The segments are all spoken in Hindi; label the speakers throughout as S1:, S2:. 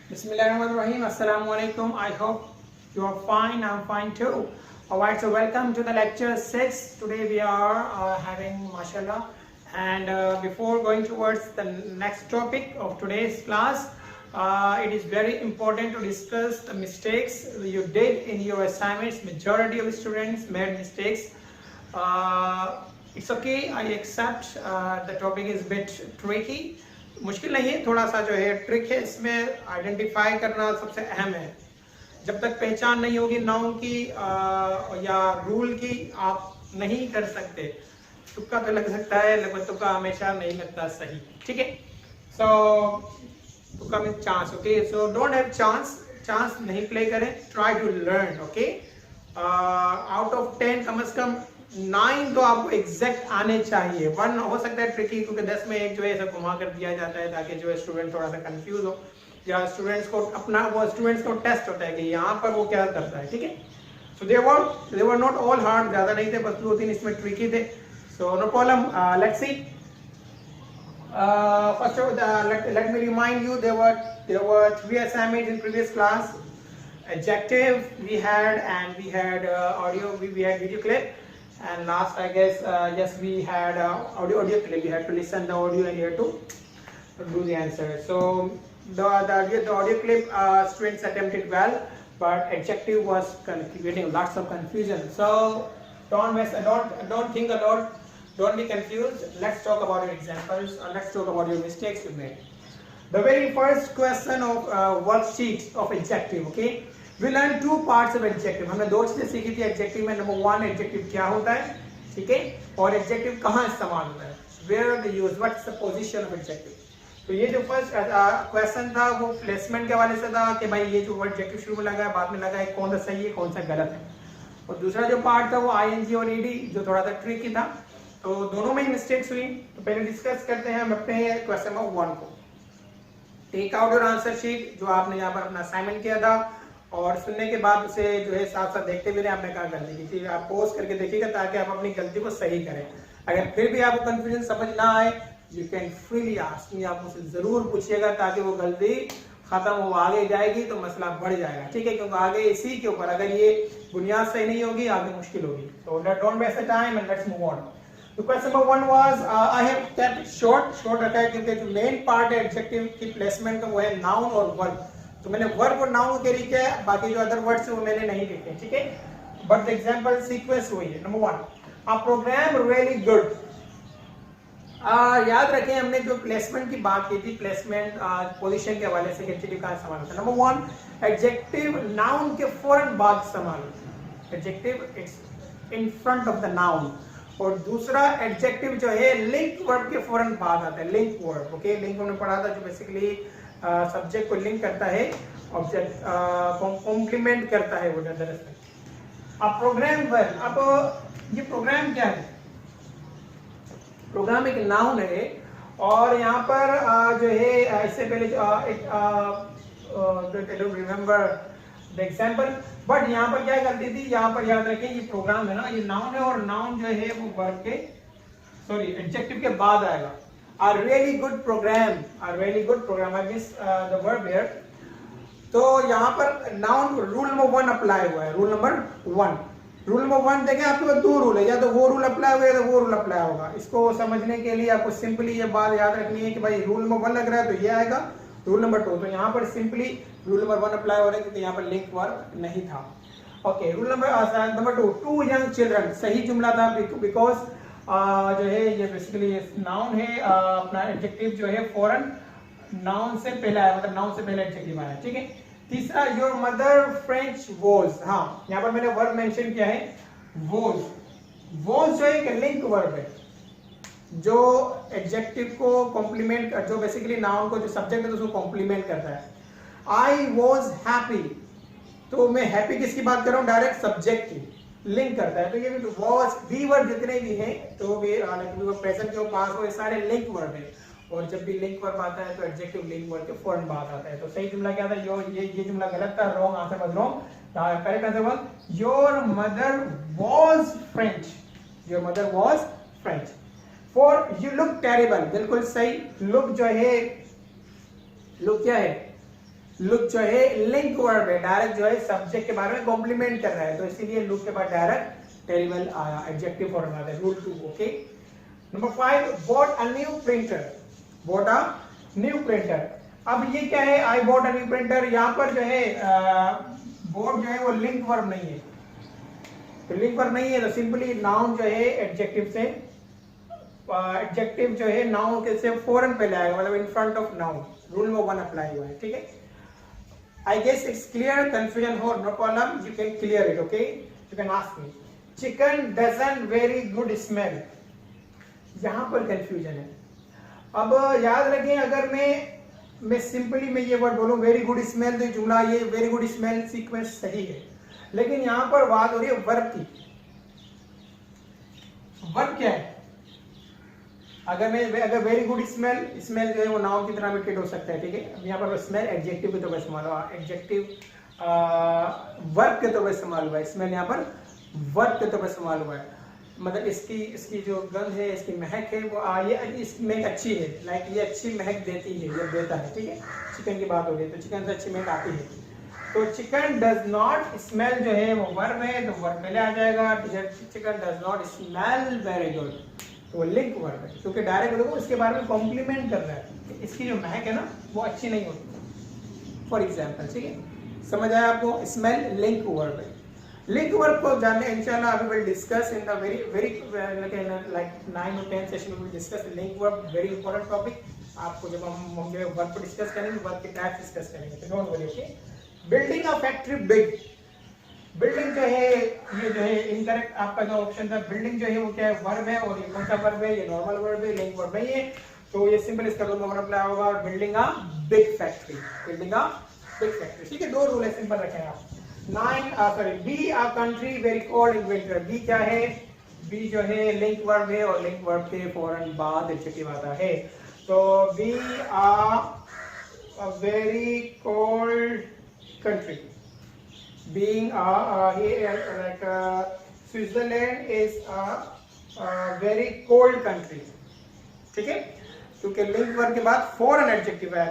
S1: Bismillahirrahmanirrahim. Assalamu alaikum. I hope you are fine. I'm fine too. Alright, so welcome to the lecture 6. Today we are having mashallah. And before going towards the next topic of today's class, it is very important to discuss the mistakes you did in your assignments. Majority of students made mistakes. It's okay, I accept the topic is a bit tricky. मुश्किल नहीं है, थोड़ा सा जो है ट्रिक है इसमें आइडेंटिफाई करना सबसे अहम है। जब तक पहचान नहीं होगी नाउन की या रूल की आप नहीं कर सकते। तुक्का तो लग सकता है लेकिन तुक्का हमेशा नहीं लगता सही, ठीक है। सो तुक्का में chance, okay. So don't have chance नहीं प्ले करें, try to learn, okay. Out of 10 कम से कम 9 तो आपको एग्जैक्ट आने चाहिए। 1 हो सकता है ट्रिकी, क्योंकि 10 में एक जो है ऐसा घुमा कर दिया जाता है ताकि जो है स्टूडेंट थोड़ा सा कंफ्यूज हो, या स्टूडेंट्स को अपना वो स्टूडेंट्स को टेस्ट होता है कि यहाँ पर वो क्या करता है, ठीक है। So they were not all hard, ज्यादा नहीं थे, बस 2-3 इसमें ट्रिकी थे। So no problem, let's see. First let me remind you there were 3 assignments in previous class. Adjective we had, and we had audio, we had video clip. And last, I guess, yes, we had audio clip. We had to listen the audio and you had to do the answer. So the audio clip, students attempted well, but adjective was creating lots of confusion. So don't think a lot, don't be confused. Let's talk about your examples, and let's talk about your mistakes you made. The very first question of worksheet of adjective, okay. We learn 2 parts of adjective. हमने 2 चीजें सीखी थी एडजेक्टिव में। नंबर 1, एडजेक्टिव क्या होता है, ठीक है, और एडजेक्टिव कहाँ इस्तेमाल होता है, where the use, what's the position of adjective. तो ये जो फर्स्ट क्वेश्चन था वो प्लेसमेंट के हवाले से था कि भाई ये जो वर्ड एडजेक्टिव शुरू में लगा है, बाद में लगा है, कौन सा सही है कौन सा गलत है। और दूसरा जो पार्ट था वो आईएनजी और ईडी, जो थोड़ा सा ट्रिकी था। तो दोनों में ही मिस्टेक्स हुई। तो पहले डिस्कस करते हैं हम अपने क्वेश्चन नंबर 1 को। Take out your answer sheet, जो आपने यहाँ पर अपना असाइनमेंट किया था, और सुनने के बाद उसे जो है साथ साथ देखते हुए आपने कहा गलती की थी, आप पॉज करके देखिएगा ताकि आप अपनी गलती को सही करें। अगर फिर भी आपको कंफ्यूजन समझ ना आए, you can freely ask me, आप मुझसे जरूर पूछिएगा ताकि वो गलती खत्म हो, आगे जाएगी तो मसला बढ़ जाएगा, ठीक है। क्योंकि आगे इसी के ऊपर अगर ये बुनियाद सही नहीं होगी आगे मुश्किल होगी। तो don't waste the time and let's move on. तो question number 1 was, I have kept it short रखा है क्योंकि जो मेन पार्ट है एडजेक्टिव की प्लेसमेंट का वो है नाउन और वर्ब। तो मैंने वर्ब और नाउन के लिखे है, बाकी जो अदर वर्ड्स है वो मैंने नहीं लिखे, ठीक है। बट द एग्जांपल सीक्वेंस वही है। नंबर 1, अ प्रोग्राम रियली गुड। याद रखें हमने जो प्लेसमेंट की बात की थी, प्लेसमेंट पोजीशन के हवाले से एडजेक्टिव का इस्तेमाल होता है। नंबर 1, एडजेक्टिव नाउन के फौरन बाद इस्तेमाल होता है, adjective it's in front of the noun. और दूसरा एडजेक्टिव जो है लिंक वर्ब के फौरन बाद आता है, लिंक वर्ब, ओके। लिंक हमने पढ़ा था जो बेसिकली सब्जेक्ट को लिंक करता है, ऑब्जेक्ट कॉम्प्लीमेंट करता है वो दरअसल। अब प्रोग्राम वर्ब, अब ये प्रोग्राम क्या है, प्रोग्राम एक नाउन है। और यहाँ पर जो है इससे पहले I don't remember the example, but यहाँ पर क्या गलती थी, यहाँ पर याद रखें ये प्रोग्राम है ना, ये नाउन है, और नाउन जो है वो वर्ब के एडजेक्टिव के बाद आएगा। A really good program, I miss the verb here. तो यहाँ पर नाउन रूल नंबर 1 अप्लाई हुआ है, रूल नंबर 1 देखें आपके पास 2 रूल है, या तो वो रूल अप्लाई हुआ है या तो वो रूल अप्लाई होगा। इसको समझने के लिए आपको सिंपली ये बात याद रखनी है कि भाई रूल नंबर 1 लग रहा है तो ये आएगा, रूल नंबर 2। तो यहाँ पर सिंपली रूल नंबर 1 अप्लाई हो रहा है क्योंकि यहाँ पर लिंक वर्ब नहीं था, okay. Rule number 2 young children, सही जुमला था बिकॉज जो है ये बेसिकली नाउन है, अपना एडजेक्टिव जो है फौरन नाउन से पहले आया, मतलब नाउन से पहले एडजेक्टिव आया, ठीक है। तीसरा, योर मदर फ्रेंच वॉज, हाँ यहाँ पर मैंने वर्ब मेंशन किया है वॉज जो एक लिंक वर्ब है जो एडजेक्टिव को कॉम्प्लीमेंट, जो बेसिकली नाउन को जो सब्जेक्ट है तो उसको कॉम्प्लीमेंट करता है। आई वॉज हैप्पी, तो मैं हैप्पी किसकी बात कर रहा हूँ, डायरेक्ट सब्जेक्ट की, लिंक करता है। तो ये वॉज बी वर्ब जितने भी हैं तो वे प्रेजेंट के पास वो सारे लिंक वर्ब है, और जब भी लिंक वर्ब आता है तो एडजेक्टिव लिंक वर्ब के फौरन बाद आता है। तो सही जुमला क्या था, ये जुमला गलत था, wrong answer was wrong. Correct answer was your mother was French, your mother was French. For you look terrible, बिल्कुल सही। लुक जो है, लुक क्या है, लुक जो है लिंक वर्ब है, डायरेक्ट जो है सब्जेक्ट के बारे में कॉम्प्लीमेंट कर रहा है, तो इसीलिए लुक के बाद डायरेक्ट टेरिबल आया, एडजेक्टिव फॉर्म आता है, rule 2। Okay, number 5, bought a new printer, bought a new printer. अब ये क्या है, I bought a new printer, यहाँ पर जो है बॉट जो है वो लिंक वर्ब नहीं है, तो लिंक वर्ब नहीं है तो सिंपली नाउन जो है एडजेक्टिव से, एडजेक्टिव जो है नाउन के से फौरन पहले आएगा, मतलब in front of noun, rule number 1 apply हुआ है, ठीक है। I guess it's clear, confusion हो no problem, you can clear it, okay, you can ask me. Chicken doesn't very good smell, यहां पर कंफ्यूजन है। अब याद रखें, अगर मैं सिंपली मैं ये वर्ड बोलूं वेरी गुड स्मेल, तो ये जुमला, ये वेरी गुड स्मेल सीक्वेंस सही है, लेकिन यहां पर बात हो रही है वर्ब की। वर्ब क्या है, अगर वेरी गुड स्मेल, स्मेल जो है वो नाउन की तरह भी ट्रीट हो सकता है, ठीक है। अब यहाँ पर स्मेल एडजेक्टिव के तौर पर इस्तेमाल हुआ, एडजेक्टिव वर्ब के तौर पर इस्तेमाल हुआ है, स्मेल यहाँ पर वर्ब के तौर पर इस्तेमाल हुआ है, मतलब इसकी जो गंध है, इसकी महक है वो ये इसकी महक अच्छी है, लाइक ये अच्छी महक देती है, ये देता है, ठीक है। चिकन की बात हो रही है तो चिकन से अच्छी महक आती है, तो चिकन डज नॉट स्मेल जो है वो वर्ब है, तो वर्ब पहले आ जाएगा, chicken does not smell very good, तो लिंक वर्ब है, क्योंकि डायरेक्ट देखो इसके बारे में कॉम्प्लीमेंट कर रहा है, इसकी जो महक है ना वो अच्छी नहीं होती, फॉर एग्जाम्पल, ठीक है। समझ आया आपको, स्मेल लिंक वर्ब है। लिंक वर्ब को जानने इंशाल्लाह we will discuss in the very like 9 और 10 सेशन में, will discuss link verb, very important topic. आपको जब हम जो वर्ब को डिस्कस करेंगे, वर्ब के टाइप्स डिस्कस करेंगे, तो don't worry, okay. Building a factory big, building जो है ये जो है इनकरेक्ट, आपका जो ऑप्शन था बिल्डिंग जो है वो क्या है, वर्ब है, और ये कौन सा वर्ब है, ये नॉर्मल वर्ब है, लिंक वर्ब नहीं है, तो ये सिंपल इसका रूल नंबर अप्लाई होगा, building a big factory, building a big factory, ठीक है। 2 रूल है, सिंपल रखें आप। 9 be a country very cold in winter, be क्या है, बी जो है लिंक वर्ब है, और लिंक वर्ब के फौरन बाद एडजेक्टिव आता है, तो be a very cold country, being like Switzerland is a very cold country, ठीक है, क्योंकि लिंक वर्ब के बाद फॉरेन एडजेक्टिव है,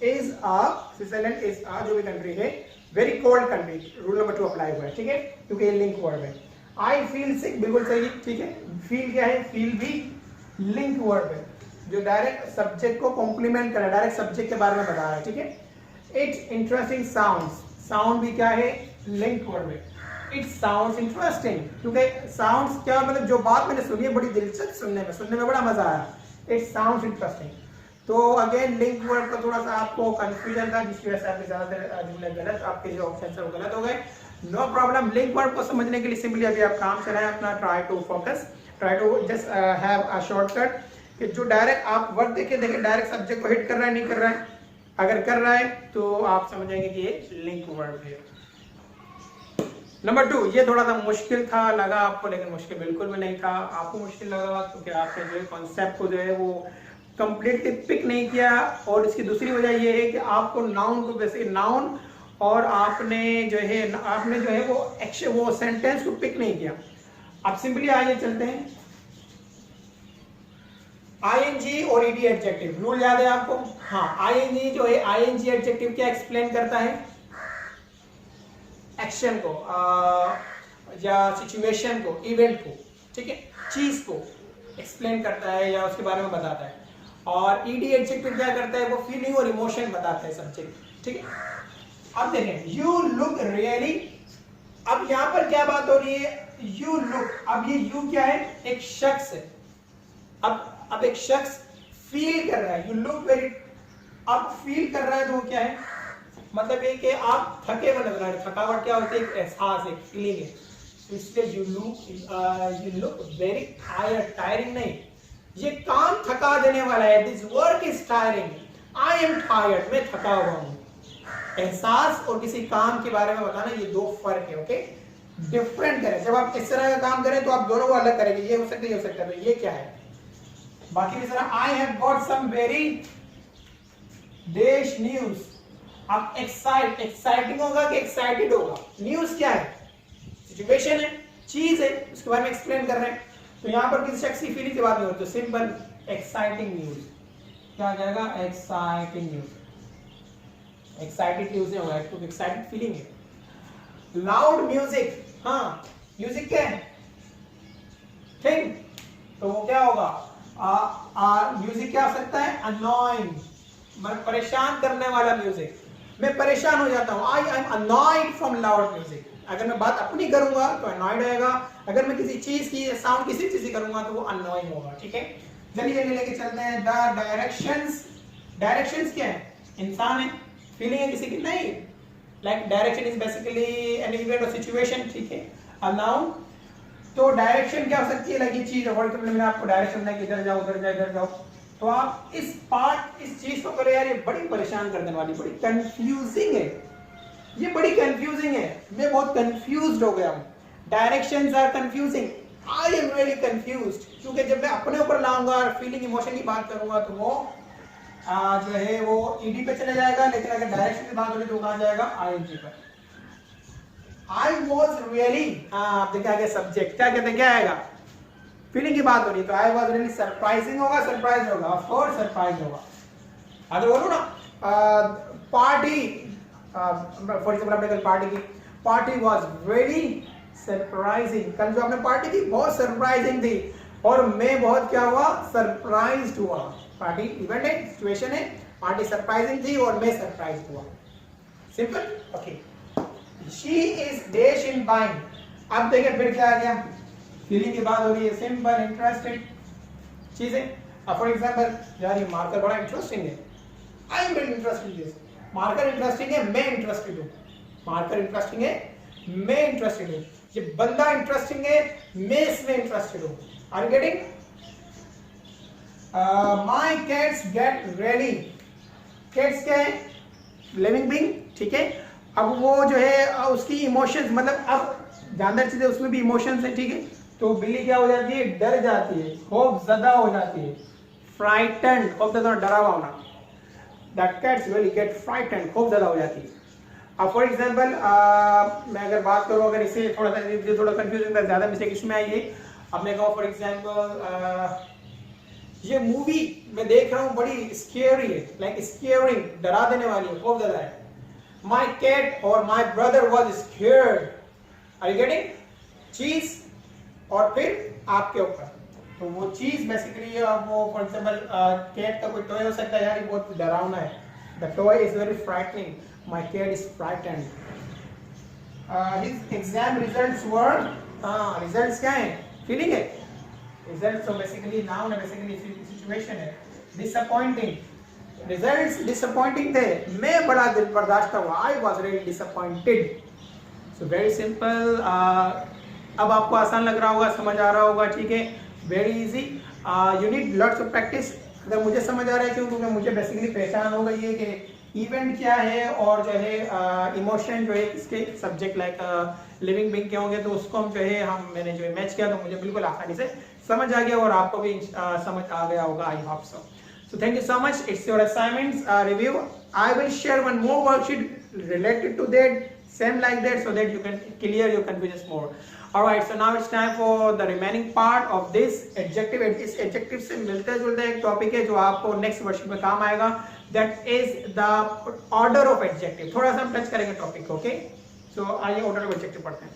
S1: is a Switzerland is a जो भी कंट्री है very cold country, rule number 2 apply हुआ है, ठीक है, क्योंकि ये लिंक वर्ब है। आई फील सिक, बिल्कुल सही, ठीक है, फील क्या है, फील भी लिंक वर्ब है, जो डायरेक्ट सब्जेक्ट को कॉम्प्लीमेंट कर रहा है, डायरेक्ट सब्जेक्ट के बारे में बता रहा है, ठीक है। इट्स इंटरेस्टिंग साउंड्स, साउंड भी क्या है, लिंक वर्ब है। इट साउंड्स इंटरेस्टिंग, क्योंकि साउंड्स क्या मतलब जो बात मैंने सुनी है बड़ी दिलचस्प, सुनने में बड़ा मजा आया, इट साउंड्स इंटरेस्टिंग। तो अगेन लिंक वर्ब का थोड़ा सा आपको कंफ्यूजन था, जिसकी वजह से आपके ज्यादातर जुमले गलत, आपके जो ऑप्शन है वो गलत हो गए, नो प्रॉब्लम। लिंक वर्ब को समझने के लिए सिंपली अभी आप काम चलाएं अपना, try to focus, try to just have a shortcut, कि जो डायरेक्ट आप वर्ब देखे डायरेक्ट सब्जेक्ट को हिट कर रहा है, नहीं कर रहा है, अगर कर रहा है तो आप समझेंगे कि ये लिंक वर्ब है। नंबर 2, ये थोड़ा सा मुश्किल था लगा आपको, लेकिन मुश्किल बिल्कुल भी नहीं था, आपको मुश्किल लगा क्योंकि आपने जो है कॉन्सेप्ट को जो है वो कंप्लीटली पिक नहीं किया, और इसकी दूसरी वजह ये है कि आपको नाउन को वैसे नाउन और आपने जो है वो सेंटेंस को पिक नहीं किया। अब सिंपली आगे चलते हैं, आईएनजी और ईडी एडजेक्टिव, रूल याद है आपको? हाँ, आईएनजी जो है, आईएनजी एडजेक्टिव क्या एक्सप्लेन करता है, एक्शन को या सिचुएशन को, इवेंट को, ठीक है, चीज को एक्सप्लेन करता है या उसके बारे में बताता है, और ईडी एडजेक्टिव क्या करता है, वो फीलिंग और इमोशन बताता है सब्जेक्ट, ठीक है। अब देखें, यू लुक रियली, अब यहां पर क्या बात हो रही है, यू लुक, अब ये यू क्या है, एक शख्स है, अब एक शख्स फील कर रहा है, यू लुक वेरी, अब फील कर रहा है तो वो क्या है, मतलब ये कि आप थके हुए नजर आ रहे, थकावट क्या होती है, एक एहसास, एक फीलिंग है, तो इसलिए you look very tired, tiring नहीं, ये काम थका देने वाला है, this work is tiring, I am tired, मैं थका हुआ हूं। एहसास और किसी काम के बारे में बताना, ये 2 फर्क है, ओके, डिफरेंट करें। जब आप इस तरह का काम करें तो आप दोनों को अलग करेंगे, ये हो सकता है, ये हो सकता है, तो ये क्या है, बाकी इस तरह I have got some very देश न्यूज, अब एक्साइटिंग होगा कि एक्साइटेड होगा, न्यूज क्या है, सिचुएशन है, चीज है, उसके बारे में एक्सप्लेन कर रहे हैं, तो यहाँ पर किसी शख्स की फीलिंग की बात नहीं होती, तो सिंपल एक्साइटिंग न्यूज क्या आ जाएगा, एक्साइटिंग न्यूज, एक्साइटेड यूज नहीं होगा, इट एक्साइटेड फीलिंग है। लाउड म्यूजिक, हाँ म्यूजिक क्या है, थिंग, तो वो क्या होगा, म्यूजिक क्या हो सकता है, अननोइंग, मतलब परेशान करने वाला म्यूजिक। मैं परेशान हो जाता हूँ, I am annoyed from loud music. अगर मैं बात अपनी करूंगा तो अननॉयड आएगा, अगर मैं किसी चीज की साउंड किसी चीज की करूंगा तो वो अननॉइंग होगा। ठीक है, चलिए लेके चलते हैं। द डायरेक्शंस, डायरेक्शंस क्या है, इंसान है, फीलिंग है किसी की, नहीं, like direction is basically an event और सिचुएशन। ठीक है, अब नाउ तो डायरेक्शन क्या हो सकती है, लाइक ये चीज, फॉर एग्जांपल मैंने आपको डायरेक्शन दिया कि इधर जाओ उधर जाओ इधर जाओ, तो आप इस पार्ट, इस चीज को करो यार, ये बड़ी परेशान करने वाली, बड़ी कंफ्यूजिंग है, ये बड़ी कंफ्यूजिंग है, मैं बहुत कंफ्यूज्ड हो गया हूं। Directions are confusing, I am really confused, क्योंकि जब मैं अपने ऊपर लाऊंगा और फीलिंग इमोशन की बात करूंगा तो वो जो है वो ईडी पे चले जाएगा, लेकिन अगर डायरेक्शन की बात होगी तो कहां जाएगा, आईएनजी पर। आई वॉज रियली, आप देखा गया सब्जेक्ट क्या कहते हैं, क्या आएगा, फीलिंग की बात हो रही है तो आई वॉज रियली सरप्राइजिंग होगा, सरप्राइज होगा, ऑफ कोर्स सरप्राइज होगा। अगर बोलो ना पार्टी, फॉर एग्जांपल आपने कल पार्टी की, पार्टी वॉज रियली सरप्राइजिंग, कल जो आपने पार्टी की बहुत सरप्राइजिंग थी, और मैं बहुत क्या हुआ, सरप्राइज्ड हुआ। पार्टी इवेंट है, सिचुएशन है, पार्टी सरप्राइजिंग थी और मैं सरप्राइज हुआ। Simple, okay. She is dash in buying, अब देखिए फिर क्या आ गया, फीलिंग की बात हो रही है, सिंपल इंटरेस्टेड चीजें। अब फॉर एग्जांपल यार ये मार्कर बड़ा इंटरेस्टिंग है, I am very interested in this, marker interesting है, मैं इंटरेस्टेड हूं, मार्कर इंटरेस्टिंग है, मैं इंटरेस्टेड हूं, ये बंदा इंटरेस्टिंग है, मैं इसमें इंटरेस्टेड हूं। Are you getting? My cats get ready, cats क्या है, लिविंग बीइंग। ठीक है, अब वो जो है उसकी इमोशंस, मतलब अब जानदार चीजें उसमें भी इमोशंस है। ठीक है, तो बिल्ली क्या हो जाती है, डर जाती है, खौफ ज़दा हो जाती है, फ्राइटेंड, खौफ ज़दा डरा हुआ होना, that cats really get frightened, खौफ ज़दा हो जाती है। अब फॉर एग्जांपल मैं अगर बात करूं, अगर इसे थोड़ा सा थोड़ा कंफ्यूजन का ज्यादा मिस्टेक इसमें आई है, अब मैं कहूँ फॉर एग्जांपल ये मूवी मैं देख रहा हूँ बड़ी स्केरी है, लाइक स्केयरिंग, डरा देने वाली है, खौफ ज़दा है, my cat or my brother was scared, are you getting? चीज और फिर आपके ऊपर, तो वो चीज बेसिकली वो फॉर एग्जांपल कैट का कोई टॉय हो सकता है, यार ये बहुत डरावना है, the toy is very frightening, my cat is frightened, his exam results were, results क्या है, फीलिंग है, results तो बेसिकली नाउन है, बेसिकली सिचुएशन है, disappointing, रिजल्ट्स डिसअपॉइंटिंग थे, मैं बड़ा दिल बर्दाश्त हुआ, I was really disappointed. So very simple, अब आपको आसान लग रहा होगा, समझ आ रहा होगा। ठीक है, very easy, you need lots of practice. अगर मुझे समझ आ रहा है, क्यों, क्योंकि मुझे बेसिकली पहचान हो गई है कि इवेंट क्या है और जो है इमोशन जो है इसके सब्जेक्ट लाइक लिविंग बीइंग के होंगे, तो उसको हम जो है मैंने जो मैच किया तो मुझे बिल्कुल आसानी से समझ आ गया और आपको भी समझ आ गया होगा, I hope so. So thank you so much. It's your assignments review. I will share one more worksheet related to that, same like that, so that you can clear your confusions more. All right. So now it's time for the remaining part of this adjective. इस adjective से मिलते जुलते एक टॉपिक है जो आपको next worksheet में काम आएगा. That is the order of adjective. थोड़ा सा हम टच करेंगे टॉपिक को. Okay. So आइए order of adjective पढ़ते हैं.